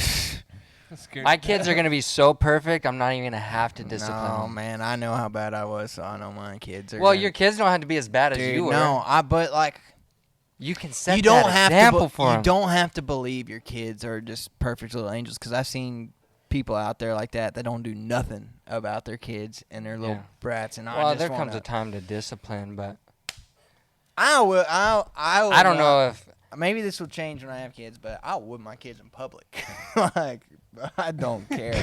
I'm scared. My kids are gonna be so perfect. I'm not even gonna have to discipline No, them. man, I know how bad I was, so I know my kids are. Well, gonna- your kids don't have to be as bad as Dude, you were. no, but like You can set you don't that have example to. for You 'em. don't have to believe your kids are just perfect little angels, because I've seen people out there like that don't do nothing about their kids and their little Yeah. brats. And Well, I just there wanna, comes a time to discipline, but I will. I don't know if Maybe this will change when I have kids, but I'll whip my kids in public. Like I don't care.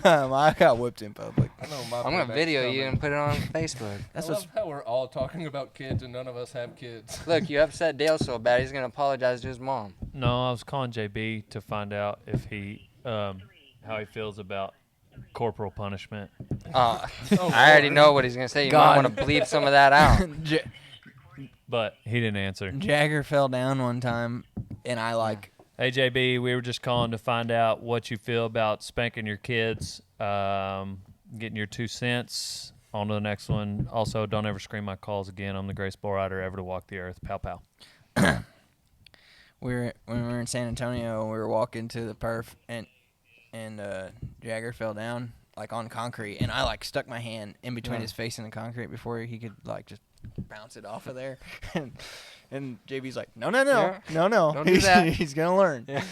I got whipped in public. I know my I'm gonna payback's video you coming. and put it on Facebook. That's I what's love how we're all talking about kids and none of us have kids. Look, you upset Dale so bad he's gonna apologize to his mom. no, I was calling JB to find out if he how he feels about corporal punishment. I already know what he's gonna say. You might God. want to bleep some of that out. But he didn't answer. Jagger fell down one time, and I like. Hey JB, we were just calling to find out what you feel about spanking your kids, getting your 2 cents. On to the next one. Also, don't ever scream my calls again. I'm the greatest bull rider ever to walk the earth. Pow pow. When we were in San Antonio, we were walking to the perf, and Jagger fell down like on concrete, and I like stuck my hand in between his face and the concrete before he could like just bounce it off of there. And JB's like, no, no, Don't do that. He's gonna learn. Yeah.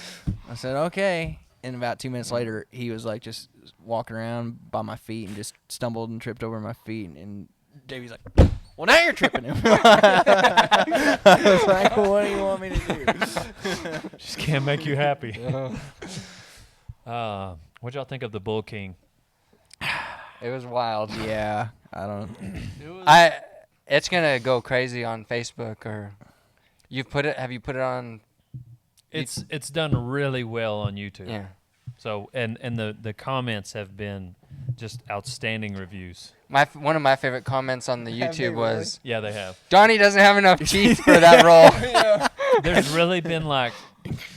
I said okay. And about 2 minutes later, he was like just walking around by my feet and just stumbled and tripped over my feet. And JB's like, well, now you're tripping him. I was like, what do you want me to do? Just can't make you happy. What'd y'all think of the Bull King? It was wild. Yeah, I don't. It was, It's gonna go crazy on Facebook or. Have you put it on? It's done really well on YouTube. Yeah. So and the comments have been just outstanding reviews. One of my favorite comments on the Have they YouTube was Yeah, they have. Donnie doesn't have enough teeth for that role, There's really been like,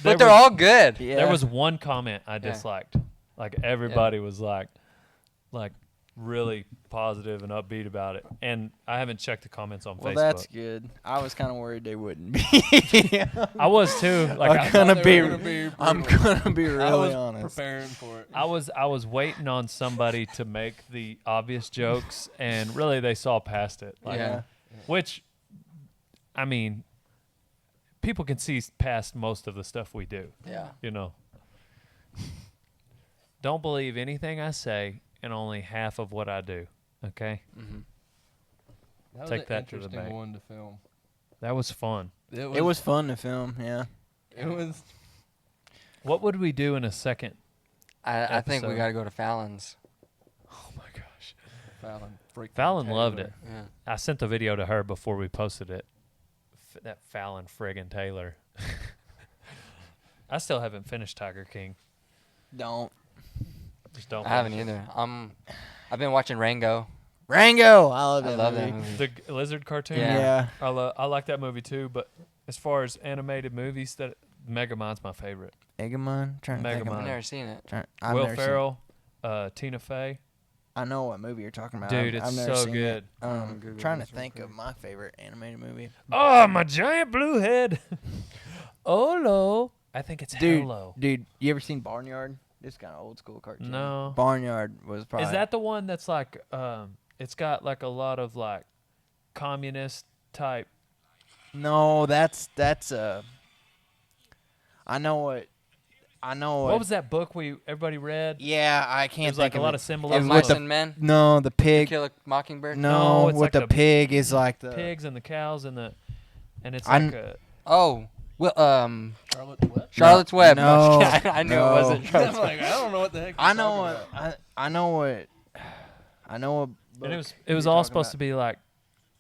but they're all good. Yeah. There was one comment I disliked. Like everybody was like, really positive and upbeat about it. And I haven't checked the comments on Well, Facebook. that's good. I was kind of worried they wouldn't be. I was too. Like I'm gonna They be. were gonna be I'm brutal. gonna be I really was honest. preparing for it. I was waiting on somebody to make the obvious jokes, and really they saw past it. Like, Yeah. Which, I mean, people can see past most of the stuff we do. Yeah. You know. Don't believe anything I say and only half of what I do. Okay? Mm-hmm. That was Take an that to the interesting bank. one to film. That was fun. It was fun to film. Yeah. It was. What would we do in a second? I think we Episode. got to go to Fallon's. Oh my gosh. Fallon Loved it. Yeah. I sent the video to her before we posted it. That Fallon friggin' Taylor. I still haven't finished Tiger King. Don't. Just don't. I haven't finish it. either. I've been watching Rango. Rango. I love I that love movie. that movie. The lizard cartoon. Yeah. Yeah. I like that movie too. But as far as animated movies, that Megamind's my favorite. Egamon. Trying to think of Megamind. I've never seen it. I've Will never seen it. Ferrell, Tina Fey. I know what movie you're talking about. Dude, I've it's never so seen good. It. Google Trying to this real think quick. of my favorite animated movie. Oh, my giant blue head. Olo. I think it's Dude, Hello. dude, you ever seen Barnyard? This kind of old school cartoon. No. Barnyard was probably. Is that the one that's like, it's got like a lot of like communist type? No, that's I know what. What was that book everybody read? Yeah, I can't There's like think a of lot it. of symbolism. with Mice the- and Men. No, the To pig. Kill a Mockingbird. No, it's with like the the pig is like the pigs and the cows and it's I'm- like a. Oh, well, Charlotte Web. Charlotte's Web. No, I knew no. it wasn't I'm Charlotte's Web. like, I don't know what the heck. I know what I know what And it was all supposed to be like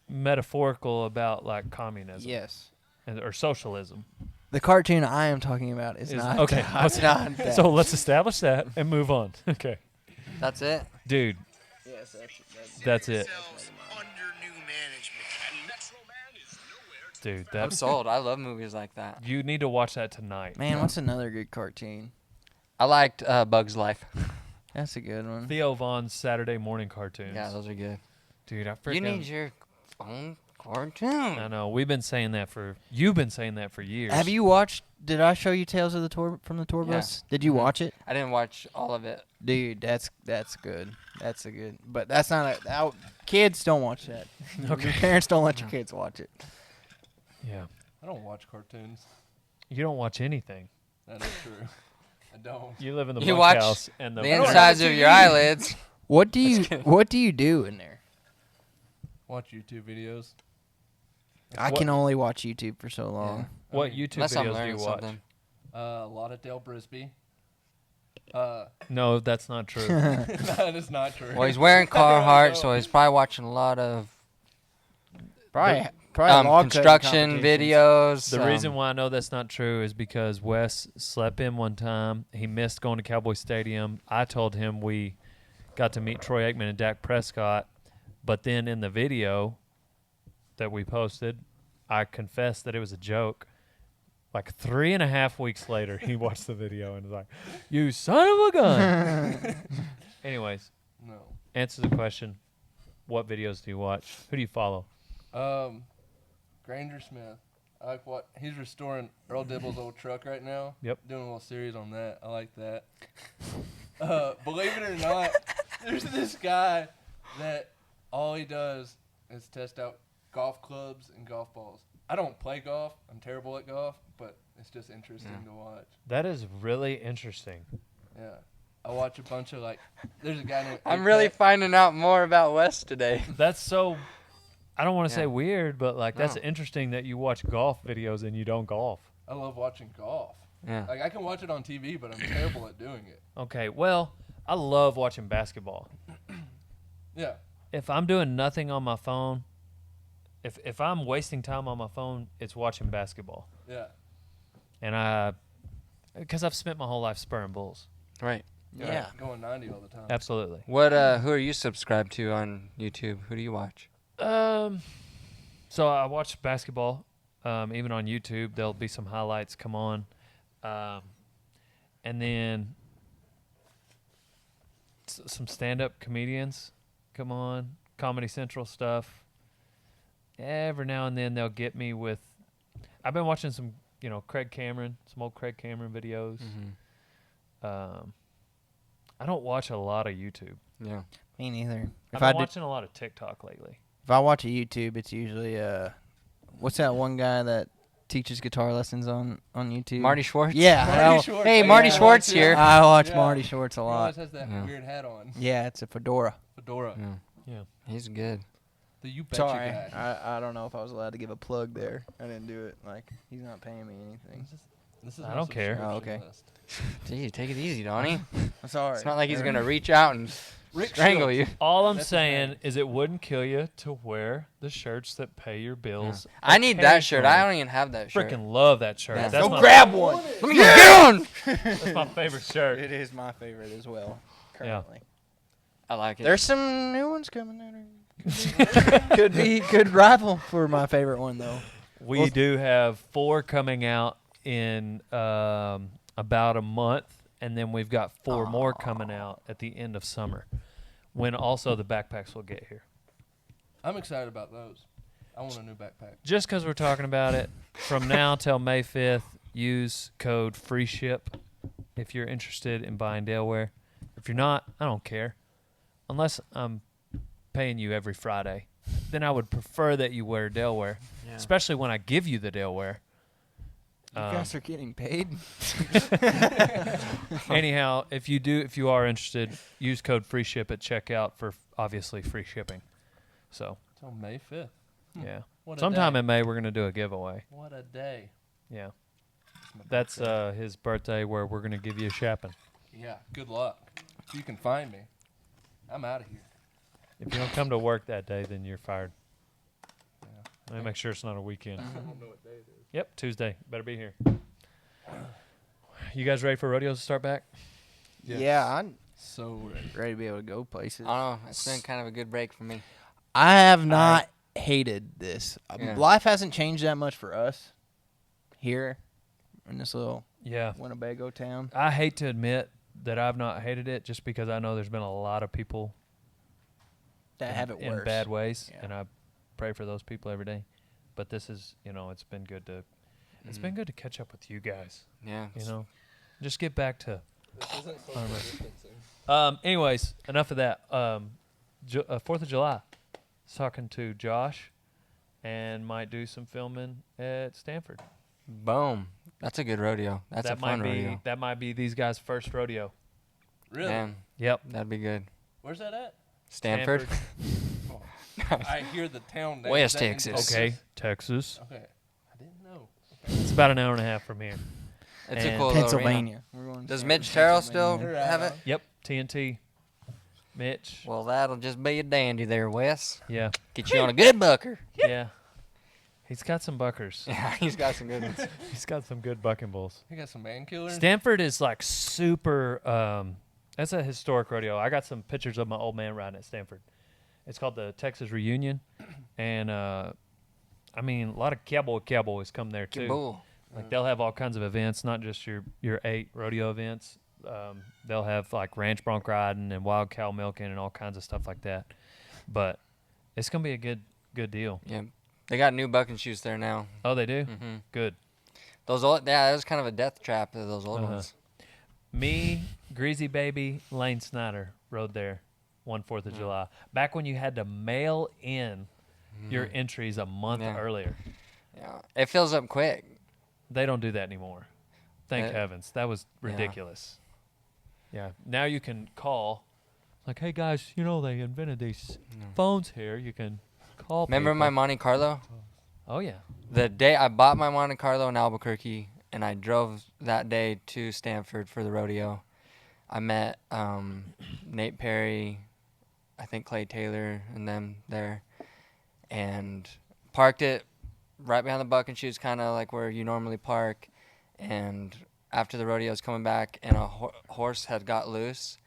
metaphorical about like communism. Yes. Or socialism. The cartoon I am talking about is not okay. that. Not that. So let's establish that and move on. Okay, That's it. dude, Yes, that's it, under new management. And Metro Man is nowhere dude. I'm That's sold. I love movies like that. you need to watch that tonight. Man, what's another good cartoon? I liked Bug's Life. That's a good one. Theo Vaughn's Saturday morning cartoons. Yeah, those are good. Dude, I freaking. You need your own cartoon. I know. You've been saying that for years. Have you watched? Did I show you Tales of the Tour from the Tour Yeah. Bus? Did you Mhm. watch it? I didn't watch all of it. Dude, that's good. That's a good. But that's not a. Kids don't watch that. Okay. Your parents don't let your kids watch it. Yeah. I don't watch cartoons. You don't watch anything. That is true. I don't. You live in the You watch bunkhouse and The don't have insides a of TV. your eyelids. What do you kidding. What do you do in there? Watch YouTube videos. I What- can only watch YouTube for so long. What YouTube Unless I'm videos do you learning watch? something. A lot of Dale Brisby. No, that's not true. That is not true. Well, he's wearing Carhartt, so he's probably watching a lot of Probably log cutting construction competitions. videos. The reason why I know that's not true is because Wes slept in one time. He missed going to Cowboy Stadium. I told him we got to meet Troy Aikman and Dak Prescott, but then in the video that we posted, I confessed that it was a joke. Like 3.5 weeks later, he watched the video and was like, "You son of a gun!" Anyways, No. answer the question: what videos do you watch? Who do you follow? Granger Smith. I like what he's restoring Earl Dibble's old truck right now. Yep. Doing a little series on that. I like that. Believe it or not, there's this guy that all he does is test out golf clubs and golf balls. I don't play golf. I'm terrible at golf, but it's just interesting to watch. That is really interesting. Yeah. I watch a bunch of there's a guy named I'm really Apex. finding out more about Wes today. That's so. I don't want to say Yeah. weird, but that's No. interesting that you watch golf videos and you don't golf. I love watching golf. Yeah. I can watch it on TV, but I'm terrible at doing it. Okay, well, I love watching basketball. Yeah. If I'm doing nothing on my phone, if I'm wasting time on my phone, it's watching basketball. Yeah. And because I've spent my whole life spurring bulls. Right. Yeah. Going 90 all the time. Absolutely. What? Who are you subscribed to on YouTube? Who do you watch? So I watch basketball. Even on YouTube, there'll be some highlights come on, and then some stand-up comedians. come on, Comedy Central stuff. Every now and then they'll get me with. I've been watching some, some old Craig Cameron videos. I don't watch a lot of YouTube. Yeah. Me neither. I've been watching a lot of TikTok lately. If I watch a YouTube, it's usually what's that one guy that teaches guitar lessons on YouTube? Marty Schwartz? Yeah. Marty Schwartz. Hey, Yeah, Marty yeah, Schwartz yeah. here. I watch Yeah. Marty Schwartz a He lot. always has that Yeah. weird hat on. Yeah, it's a fedora. Fedora. Yeah. Yeah. He's good. The You Betcha Sorry, guy. I don't know if I was allowed to give a plug there. I didn't do it. Like, he's not paying me anything. This is I my don't care. Oh, subscription okay. list. Gee, take it easy, Donnie. I'm sorry. It's not like he's going to reach out and Rick strangle Shields. you. All I'm That's his saying name. is it wouldn't kill you to wear the shirts that pay your bills. I need that shirt. I occasionally. don't even have that shirt. Freaking love that shirt. Yeah. That's Go my, grab one. Let me go get one. that's my favorite shirt. It is my favorite as well. Yeah. Currently. I like it. There's some new ones coming out. Could be good rival for my favorite one though. We do have 4 coming out in about a month, and then we've got 4 more coming out at the end of summer, when also the backpacks will get here. I'm excited about those. I want a new backpack. Just because we're talking about it, from now till May 5th, use code FREESHIP if you're interested in buying Delaware. If you're not, I don't care. Unless I'm paying you every Friday. Then I would prefer that you wear Delaware, especially when I give you the Delaware. You guys are getting paid. Anyhow, if you are interested, use code FREESHIP at checkout for obviously free shipping. So, Till May 5th. yeah. What a Sometime day. in May we're going to do a giveaway. What a day. Yeah. It's my That's birthday. his birthday where we're going to give you a shopping. Yeah, good luck. If you can find me, I'm out of here. If you don't come to work that day, then you're fired. Yeah. Let me make sure it's not a weekend. I don't know what day it is. Yep, Tuesday. Better be here. You guys ready for rodeos to start back? Yeah, I'm So ready. ready to be able to go places. I don't know. It's been kind of a good break for me. I have not hated this. Yeah. Life hasn't changed that much for us here in this little Yeah. Winnebago town. I hate to admit that I've not hated it just because I know there's been a lot of people That have it in worse. bad ways, Yeah. and I pray for those people every day. But this is, it's been good to been good to catch up with you guys. Yeah. Just get back to. This isn't social distancing. Anyways, enough of that. 4th of July. I was talking to Josh, and might do some filming at Stanford. Boom. That's a good rodeo. That's a fun rodeo. That might be these guys' first rodeo. Really? Man, Yep. that'd be good. Where's that at? Stanford. I hear the town name. West Is that in Texas. Okay, Texas. Okay. I didn't know. It's about an hour and a half from here. It's a And cool little arena. Pennsylvania. We're going to Does Stanford, Mitch Terrell still Pennsylvania. have it? Yep, TNT. Mitch. Well, that'll just be a dandy there, Wes. Yeah, Get you on a good bucker. yeah. He's got some buckers. Yeah, he's got some good ones. He's got some good bucking bulls. You got some man killers? Stanford is like super. That's a historic rodeo. I got some pictures of my old man riding at Stanford. It's called the Texas Reunion, and a lot of cowboys come there too. Bull. Like they'll have all kinds of events, not just your 8 rodeo events. They'll have like ranch bronc riding and wild cow milking and all kinds of stuff like that. But it's gonna be a good deal. Yeah. They got new bucking shoes there now. Oh, they do. Mm-hmm. Good. Those old, yeah, it was kind of a death trap of those old Uh-huh. ones. Me, Greasy Baby, Lane Snyder rode there one 4th of July. Back when you had to mail in your entries a month Yeah. earlier. Yeah, it fills up quick. They don't do that anymore. Thank Uh, heavens. That was yeah. ridiculous. Yeah. Now you can call. Like, hey guys, they invented these phones here. You can call. Remember people. my Monte Carlo? Oh yeah. The day I bought my Monte Carlo in Albuquerque, and I drove that day to Stanford for the rodeo. I met Nate Perry, I think Clay Taylor, and them there, and parked it right behind the bucking shoes, kind of like where you normally park. And after the rodeo was coming back, and a horse had got loose,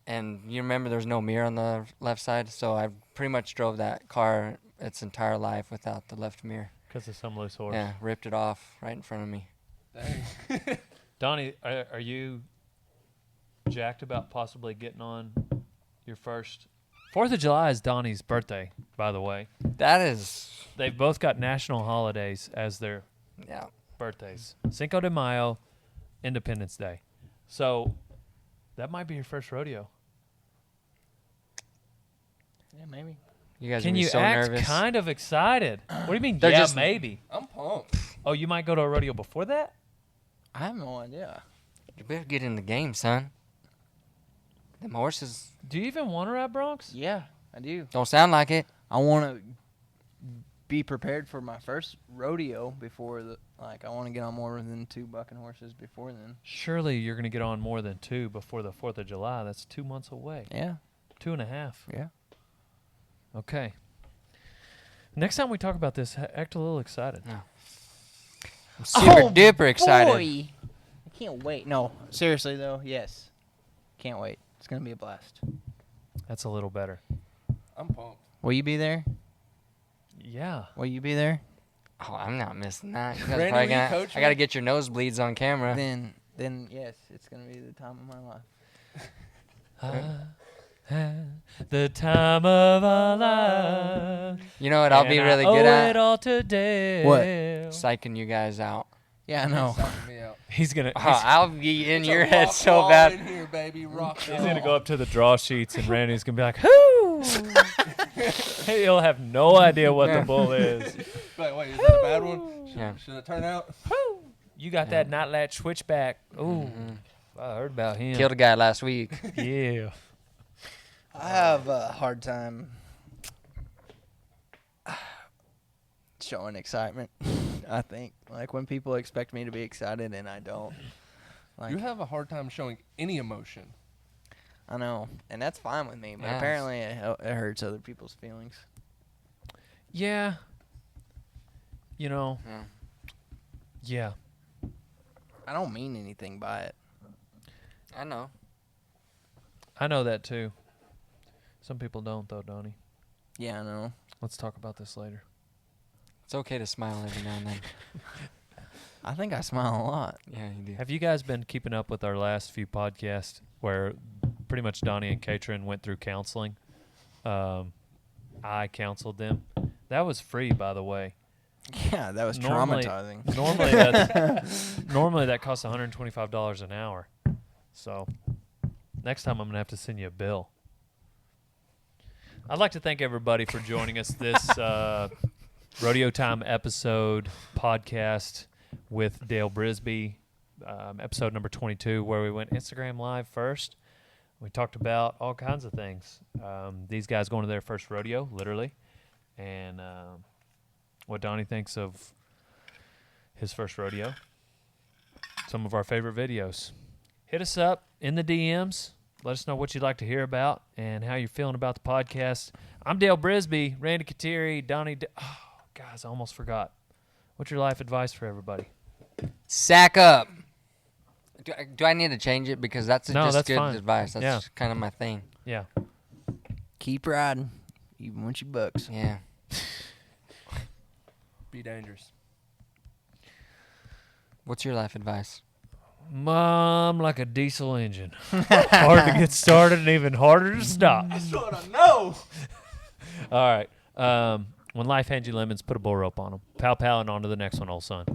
and you remember there was no mirror on the left side, so I pretty much drove that car its entire life without the left mirror. Because of some loose horse. Yeah, ripped it off right in front of me. Dang. Donnie, are you jacked about possibly getting on your first 4th of July is Donnie's birthday, by the way. That is, They've both got national holidays as their yeah. birthdays. Cinco de Mayo, Independence Day. So that might be your first rodeo. Yeah, maybe. You guys Can would be you so act nervous. kind of excited? What do you mean, They're yeah, just- maybe? I'm pumped. Oh, you might go to a rodeo before that? I have no idea. You better get in the game, son. Them horses Do you even want to ride broncs? Yeah, I do. don't sound like it. I want to be prepared for my first rodeo before I want to get on more than 2 bucking horses before then. Surely you're going to get on more than 2 before the 4th of July. That's 2 months away. Yeah. 2.5. Yeah. Okay. Next time we talk about this, act a little excited. I'm super duper excited. Boy. I can't wait. No, seriously though, yes. Can't wait. It's going to be a blast. That's a little better. I'm pumped. Will you be there? Yeah. Will you be there? Oh, I'm not missing that. You guys Randy, probably will you gonna, coach I gotta me? get your nosebleeds on camera. Then yes, it's going to be the time of my life. The time of our life. You know what I'll be and really I good owe at? it all to Dale. What? Psyching you guys out. Yeah, I know. Psyching me out. He's gonna I'll be in It's your a head rock so wall bad. in here, baby. Rock he's gonna go wall. up to the draw sheets and Randy's gonna be like, "Whoo!" He'll have no idea what the bull is. Wait, is that a bad one? Yeah. Should it turn out? You got that night latch switchback. Ooh, I heard about him. Killed a guy last week. Yeah. I have a hard time showing excitement. I think when people expect me to be excited and I don't. You have a hard time showing any emotion. I know, and that's fine with me. But Yes. apparently, it hurts other people's feelings. Yeah. You know. Yeah. Yeah. I don't mean anything by it. I know. I know that too. Some people don't though, Donnie. Yeah, I know. Let's talk about this later. It's okay to smile every now and then. I think I smile a lot. Yeah, you do. Have you guys been keeping up with our last few podcasts where pretty much Donnie and Katrin went through counseling? I counseled them. That was free, by the way. Yeah, that was Normally- traumatizing. Normally that costs $125 an hour. So next time I'm gonna have to send you a bill. I'd like to thank everybody for joining us this Rodeo Time episode podcast with Dale Brisby, episode number 22, where we went Instagram Live first. We talked about all kinds of things. These guys going to their first rodeo, literally, and what Donnie thinks of his first rodeo. Some of our favorite videos. Hit us up in the DMs. Let us know what you'd like to hear about and how you're feeling about the podcast. I'm Dale Brisby, Randy Kateri, Donnie. Oh, guys, I almost forgot. What's your life advice for everybody? Sack up. Do I need to change it? Because that's No, just that's good fine. advice. That's Yeah. kind of my thing. Yeah. Keep riding, even when you bucks. Yeah. Be dangerous. What's your life advice? Mom, like a diesel engine. Hard to get started and even harder to stop. That's what I know. All right. When life hands you lemons, put a bull rope on them. Pow pow and on to the next one, old son.